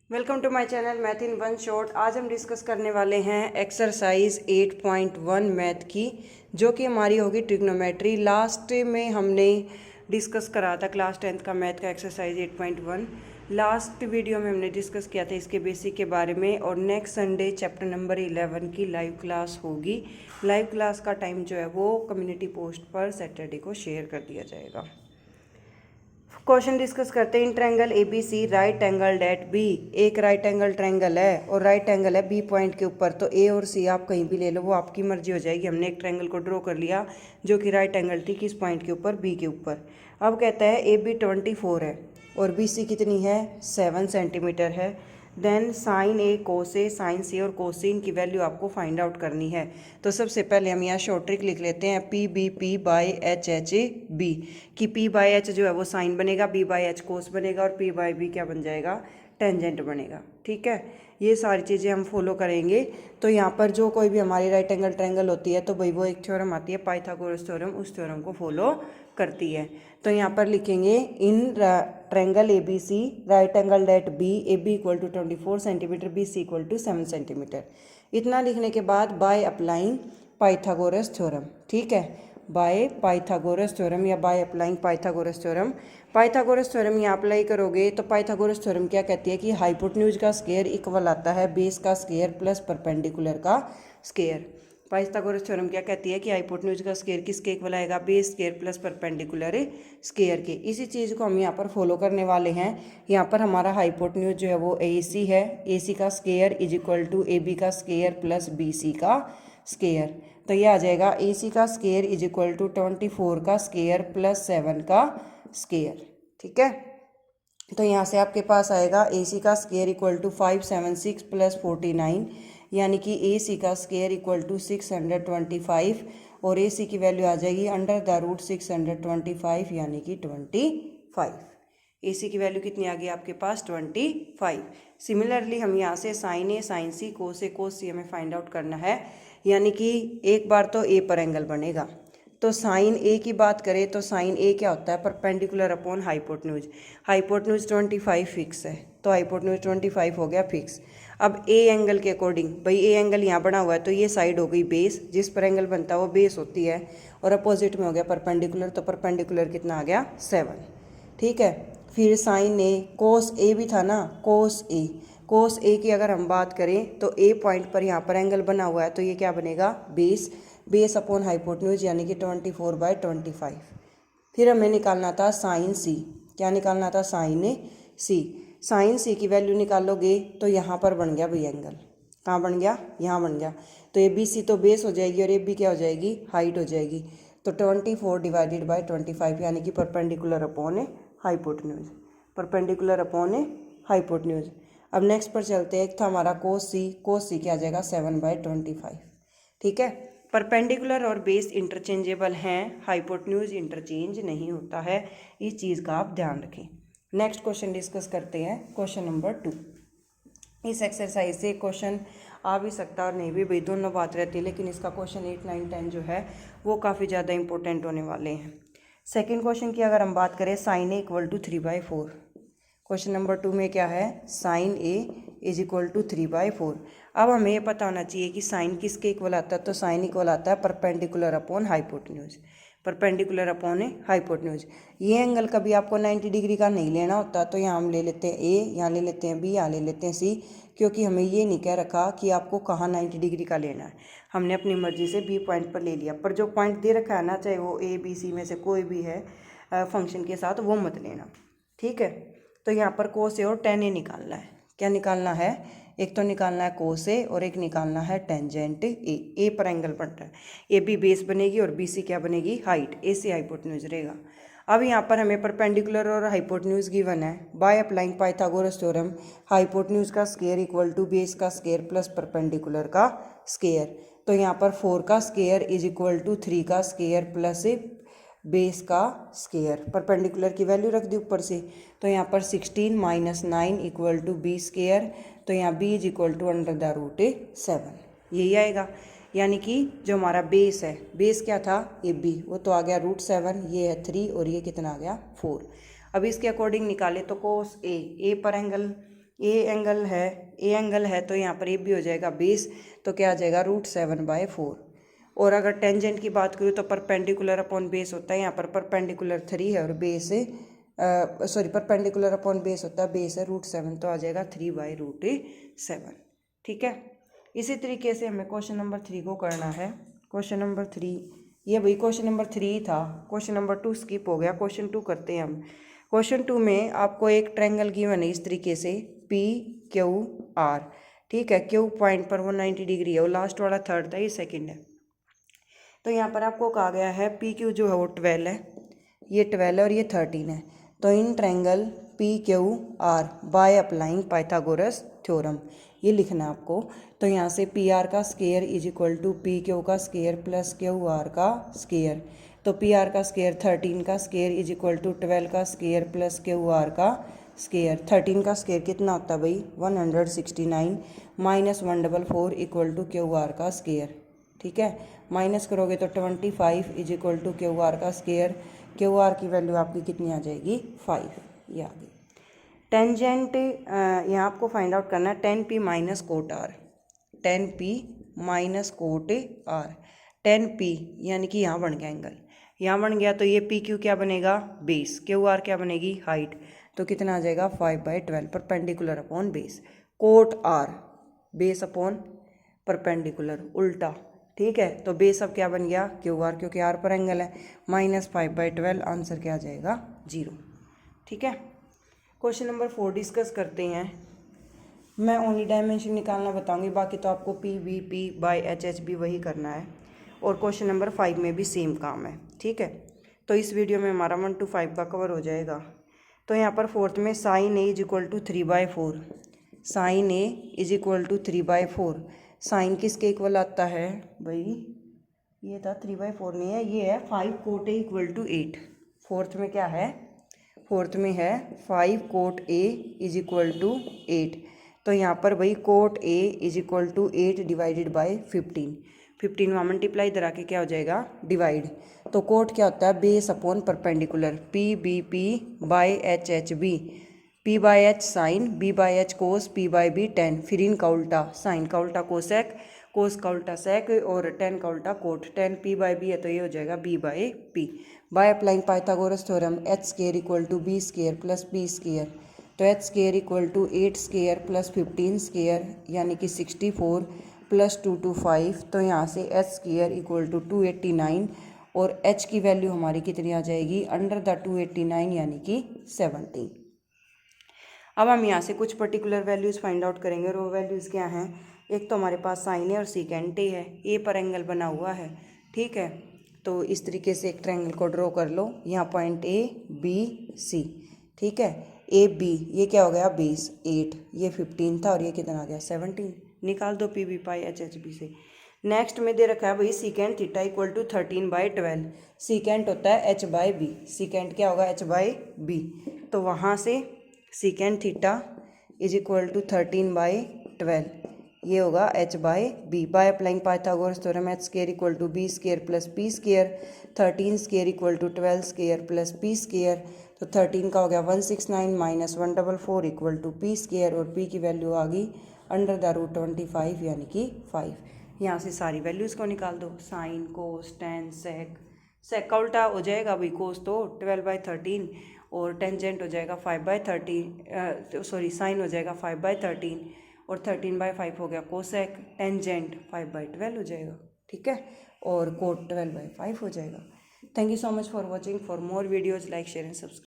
Welcome to my channel math in one shot. आज हम discuss करने वाले हैं एक्सरसाइज 8.1 मैथ की, जो कि हमारी होगी ट्रिग्नोमेट्री। लास्ट में हमने डिस्कस करा था क्लास 10th का मैथ का एक्सरसाइज 8.1। लास्ट वीडियो में हमने डिस्कस किया था इसके बेसिक के बारे में। और नेक्स्ट संडे चैप्टर नंबर 11 की लाइव क्लास होगी। लाइव क्लास का टाइम जो है वो कम्युनिटी पोस्ट पर सैटरडे को शेयर कर दिया जाएगा। क्वेश्चन डिस्कस करते हैं। In triangle A B C right angle at B. एक राइट एंगल ट्रायंगल है और राइट एंगल है बी पॉइंट के ऊपर। तो ए और सी आप कहीं भी ले लो, वो आपकी मर्जी हो जाएगी। हमने एक ट्रायंगल को ड्रॉ कर लिया जो कि राइट एंगल थी किस पॉइंट के ऊपर, बी के ऊपर। अब कहता है ए बी 24 है और बी सी कितनी है, 7 सेंटीमीटर है। देन साइन ए कोस ए, साइन सी और कोसिन की वैल्यू आपको फाइंड आउट करनी है। तो सबसे पहले हम यहाँ शॉर्ट ट्रिक लिख लेते हैं, P B P by H H B. कि पी बाई एच जो है वो साइन बनेगा, बी बाई एच कोस बनेगा और पी बाई बी क्या बन जाएगा, टेंजेंट बनेगा। ठीक है, ये सारी चीज़ें हम फॉलो करेंगे। तो यहाँ पर जो कोई भी हमारी राइट एंगल ट्रायंगल होती है तो भाई वो एक थ्योरम आती है पाइथागोरस थ्योरम, उस थ्योरम को फॉलो करती है। तो यहाँ पर लिखेंगे in triangle A B C right angle at B, A B equal to 24 centimetre, B C equal to 7 centimetre. इतना लिखने के बाद बाय अप्लाइंग पाइथागोरस थ्योरम, ठीक है, बाय पाइथागोरस थ्योरम या bye applying Pythagoras theorem. Pythagoras theorem यहाँ apply करोगे तो पाइथागोरस थ्योरम क्या कहती है कि हाइपोटेन्यूज का स्क्वायर इक्वल आता है बेस का स्क्वायर प्लस परपेंडिकुलर का स्क्वायर। पाइथागोरस थ्योरम क्या कहती है कि हाइपोटेन्यूज का स्क्वायर किसके इक्वल आएगा, base square plus perpendicular square के। इसी चीज़ को हम यहाँ पर फॉलो करने वाले हैं। यहाँ पर हमारा हाइपोटेन्यूज जो है वो ए सी है, ए सी का square is equal to A B का स्क्वायर प्लस बी सी का स्क्वायर। तो ये आ जाएगा ए सी का स्क्वायर इज इक्वल टू 24 का स्क्वायर प्लस 7 का स्क्वायर। ठीक है, तो यहाँ से आपके पास आएगा ए सी का स्क्वायर इक्वल टू 576 प्लस 49, यानी कि ए सी का स्क्वायर इक्वल टू 625 और ए सी की वैल्यू आ जाएगी अंडर द रूट 625 यानी कि 25। ए सी की वैल्यू कितनी आ गई आपके पास, 25। सिमिलरली हम यहाँ से साइन ए साइन सी कोस ए कोस सी हमें फाइंड आउट करना है। यानी कि एक बार तो ए पर एंगल बनेगा। तो साइन ए की बात करें तो साइन ए क्या होता है, perpendicular upon hypotenuse. Hypotenuse 25 fix है तो हाइपोटेन्यूज 25 हो गया फिक्स। अब ए एंगल के अकॉर्डिंग, भाई ए एंगल यहाँ बना हुआ है तो ये साइड हो गई बेस, जिस पर एंगल बनता है वो बेस होती है, और अपोजिट में हो गया परपेंडिकुलर, तो परपेंडिकुलर कितना आ गया, 7। ठीक है, फिर साइन ए कोस ए भी था ना, कोस ए, कोस ए की अगर हम बात करें तो ए पॉइंट पर यहाँ पर एंगल बना हुआ है तो ये क्या बनेगा, बेस, बेस अपॉन हाइपोटेन्यूज यानी कि 24/25। फिर हमें निकालना था साइन सी। क्या निकालना था, साइन सी। साइन सी की वैल्यू निकालोगे तो यहाँ पर बन गया भाई एंगल, कहाँ बन गया, यहाँ बन गया। तो ए बी सी तो बेस हो जाएगी और ए बी क्या हो जाएगी, हाइट हो जाएगी। तो 24/25 यानी कि perpendicular upon hypotenuse, perpendicular upon hypotenuse. अब नेक्स्ट पर चलते हैं। एक था हमारा कोस सी, कोस सी क्या आ जाएगा 7/25। ठीक है, परपेंडिकुलर और बेस इंटरचेंजेबल हैं, हाइपोटेन्यूज इंटरचेंज नहीं होता है, इस चीज़ का आप ध्यान रखें। नेक्स्ट क्वेश्चन डिस्कस करते हैं, क्वेश्चन नंबर 2। इस एक्सरसाइज से क्वेश्चन आ भी सकता और नहीं भी, भाई दोनों बात रहती है, लेकिन इसका क्वेश्चन 8, 9, 10 जो है वो काफ़ी ज़्यादा इंपॉर्टेंट होने वाले हैं। सेकेंड क्वेश्चन की अगर हम बात करें, sine A equal to 3/4। Question number 2 में क्या है, sine A is equal to 3/4। अब हमें ये पता होना चाहिए कि साइन किसके इक्वल आता है, तो साइन इक्वल आता है perpendicular upon hypotenuse, perpendicular upon hypotenuse. ये एंगल कभी आपको 90 डिग्री का नहीं लेना होता, तो यहाँ हम ले लेते हैं ए, यहाँ ले लेते हैं बी, यहाँ ले लेते हैं सी, क्योंकि हमें ये नहीं कह रखा कि आपको कहाँ 90 डिग्री का लेना है। हमने अपनी मर्जी से बी पॉइंट पर ले लिया, पर जो पॉइंट दे रखा है ना, चाहे वो ए बी सी में से कोई भी है फंक्शन के साथ, वो मत लेना। ठीक है, तो यहाँ पर कोस ए और टेन ए निकालना है। क्या निकालना है, एक तो निकालना है कोस ए और एक निकालना है टेंजेंट ए। ए पर एंगल बन रहा है, ए बी बेस बनेगी और बी सी क्या बनेगी, हाइट, ए सी हाइपोटेन्यूज रहेगा। अब यहाँ पर हमें परपेंडिकुलर और हाइपोटेन्यूज गिवन है। Bye applying Pythagoras theorem, hypotenuse का स्क्वायर इक्वल टू बेस का स्क्वायर प्लस परपेंडिकुलर का स्क्वायर। तो यहाँ पर 4 का स्क्वायर इज इक्वल टू 3 का स्क्वायर प्लस बेस का स्क्वायर, परपेंडिकुलर की वैल्यू रख दी ऊपर से। तो यहाँ पर 16 - 9 इक्वल टू बी स्क्वायर, तो यहाँ B is equal to under the root 7, यही आएगा। यानी कि जो हमारा बेस है, बेस क्या था, ए बी, वो तो आ गया √7, ये है 3 और ये कितना आ गया 4। अब इसके अकॉर्डिंग निकाले तो कोस ए, ए पर एंगल ए एंगल है तो यहाँ पर ए भी हो जाएगा बेस, तो क्या आ जाएगा √7/4। और अगर टेंजेंट की बात करूँ तो परपेंडिकुलर अपॉन बेस होता है, यहाँ पर परपेंडिकुलर 3 है और बेस परपेंडिकुलर अपॉन बेस होता है, बेस है √7, तो आ जाएगा 3/√7। ठीक है। इसी तरीके से हमें क्वेश्चन नंबर 3 को करना है। क्वेश्चन नंबर 3, ये भाई क्वेश्चन नंबर 3 था, क्वेश्चन नंबर 2 स्किप हो गया, क्वेश्चन 2 करते हैं हम। क्वेश्चन 2 में आपको एक ट्रायंगल गिवन है इस तरीके से PQR। ठीक है, क्यू पॉइंट पर वो 90 डिग्री है, वो लास्ट वाला थर्ड था, ये सेकंड है। तो यहाँ पर आपको कहा गया है PQ जो है वो 12 है, ये 12 है और ये 13 है। तो in triangle PQR by applying Pythagoras theorem, ये लिखना है आपको। तो यहाँ से PR का square is equal to PQ का स्क्वायर प्लस QR का स्क्वायर। तो PR का स्क्वायर 13 का स्क्वायर इज इक्वल टू 12 का स्क्वायर प्लस QR का स्क्वायर। 13 का स्क्वायर कितना होता है भाई 169 माइनस 144 इक्वल टू QR का स्क्वायर। ठीक है, माइनस करोगे तो 25 इज इक्वल टू QR का स्क्वायर। QR की वैल्यू आपकी कितनी आ जाएगी 5, ये आ गई। टेंजेंट यहाँ आपको फाइंड आउट करना है 10P minus cot R, 10P minus cot R। 10P यानी कि यहाँ बन गया एंगल, यहाँ बन गया, तो ये PQ क्या बनेगा बेस, QR क्या बनेगी हाइट, तो कितना आ जाएगा 5/12 perpendicular upon base. Cot R base upon perpendicular उल्टा। ठीक है, तो बेस अब क्या बन गया QR, क्योंकि R पर एंगल है, माइनस 5/12, आंसर क्या आ जाएगा 0। ठीक है, क्वेश्चन नंबर 4 डिस्कस करते हैं। मैं ओनली डायमेंशन निकालना बताऊंगी, बाकी तो आपको PVP/HHB वही करना है। और क्वेश्चन नंबर 5 में भी सेम काम है। ठीक है, तो इस वीडियो में हमारा 1 to 5 का कवर हो जाएगा। तो यहाँ पर फोर्थ में sin A is equal to 3/4, sin A is equal to 3/4। Sine किसके इक्वल आता है भाई, ये था 3/4 नहीं है, ये है 5 cot A equal to 8। Fourth में क्या है, फोर्थ में है 5 cot A is equal to 8। तो यहाँ पर भाई cot A is equal to 8 divided by 15, 15 वहाँ मल्टीप्लाई इधर आके क्या हो जाएगा डिवाइड। तो कोट क्या होता है base upon perpendicular, PBP/HHB, P/H sine, B/H cos, P/B tan, फिर इनका उल्टा साइन का उल्टा कोसेक, कोस का उल्टा सेक और टेन का उल्टा कोट। 10P/B है तो ये हो जाएगा B/P। By applying Pythagoras theorem H² equal to B² plus P², तो H² इक्वल टू 8² प्लस 15² यानी कि 64 प्लस 2 to 5। तो यहाँ से H² इक्वल टू 289 और H की वैल्यू हमारी कितनी आ जाएगी अंडर द 289 यानी कि 70। अब हम यहाँ से कुछ पर्टिकुलर वैल्यूज़ फाइंड आउट करेंगे और वो वैल्यूज़ क्या हैं। एक तो हमारे पास साइन ए और सीकेंट ए है, ए पर एंगल बना हुआ है। ठीक है, तो इस तरीके से एक ट्रायंगल को ड्रॉ कर लो, यहाँ पॉइंट ABC। ठीक है, AB ये क्या हो गया बेस 8, ये 15 था और ये कितना आ गया 17। निकाल दो PV/HHB से। नेक्स्ट में दे रखा है भाई secant theta equal to 13/12। Secant होता है H/B, सीकेंट क्या होगा H/B। तो वहाँ से secant theta is equal to 13/12, ये होगा H/B। By applying Pythagoras theorem H² equal to B² plus P², 13² equal to 12² plus P²। तो 13 का हो गया 169 माइनस 144 इक्वल टू P² और P की वैल्यू आ गई अंडर द √25 यानी कि 5। यहाँ से सारी वैल्यूज़ को निकाल दो, साइन कोस टेन सेक, सेक का उल्टा हो जाएगा भाई कोस, तो 12/13 और टेंजेंट हो जाएगा 5/13, सॉरी साइन हो जाएगा 5/13 और 13/5 हो गया कोसेक, टेंजेंट 5/12 हो जाएगा। ठीक है, और कोट 12/5 हो जाएगा। Thank you so much for watching. For more videos like share and subscribe.